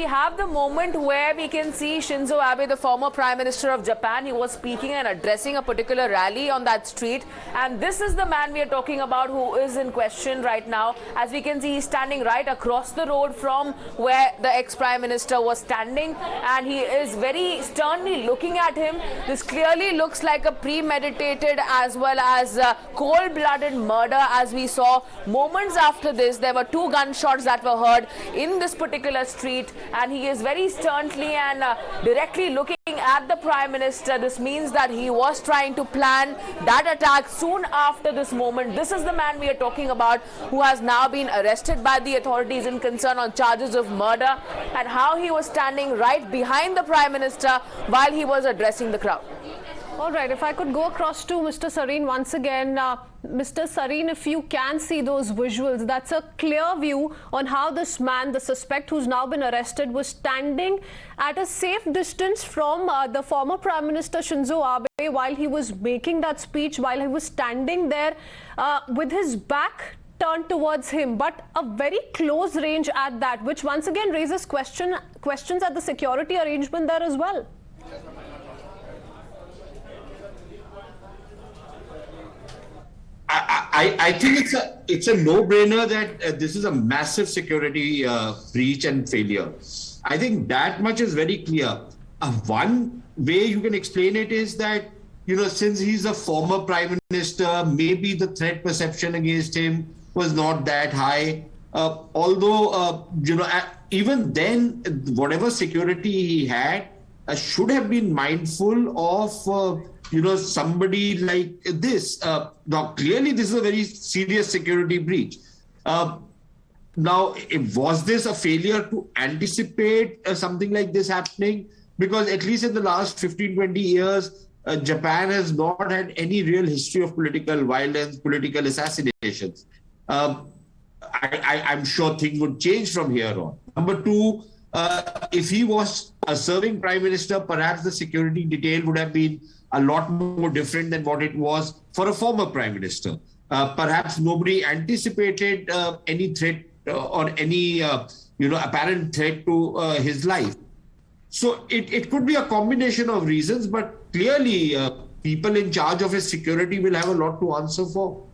have the moment where we can see Shinzo Abe, the former Prime Minister of Japan. He was speaking and addressing a particular rally on that street. And this is the man we are talking about who is in question right now. As we can see, he's standing right across the road from where the ex-Prime Minister was standing. And he is very sternly looking at him. This clearly looks like a premeditated as well as cold-blooded murder. As we saw moments after this, there were 2 gunshots that were heard in this particular street, and he is very sternly and directly looking at the Prime Minister. This means that he was trying to plan that attack soon after this moment. This is the man we are talking about who has now been arrested by the authorities in concern on charges of murder, and how he was standing right behind the Prime Minister while he was addressing the crowd. All right, if I could go across to Mr. Sareen once again. Mr. Sareen, if you can see those visuals, that's a clear view on how this man, the suspect who's now been arrested, was standing at a safe distance from the former Prime Minister Shinzo Abe while he was making that speech, while he was standing there with his back turned towards him, but a very close range at that, which once again raises questions at the security arrangement there as well. I think it's a no-brainer that this is a massive security breach and failure. I think that much is very clear. One way you can explain it is that, since he's a former Prime Minister, maybe the threat perception against him was not that high. Although, even then, whatever security he had should have been mindful of somebody like this. Now, clearly, this is a very serious security breach. Now, was this a failure to anticipate something like this happening? Because at least in the last 15, 20 years, Japan has not had any real history of political violence, political assassinations. I'm sure things would change from here on. Number 2, if he was a serving Prime Minister, perhaps the security detail would have been a lot more different than what it was for a former Prime Minister. Perhaps nobody anticipated any threat or any apparent threat to his life. So it could be a combination of reasons, but clearly people in charge of his security will have a lot to answer for.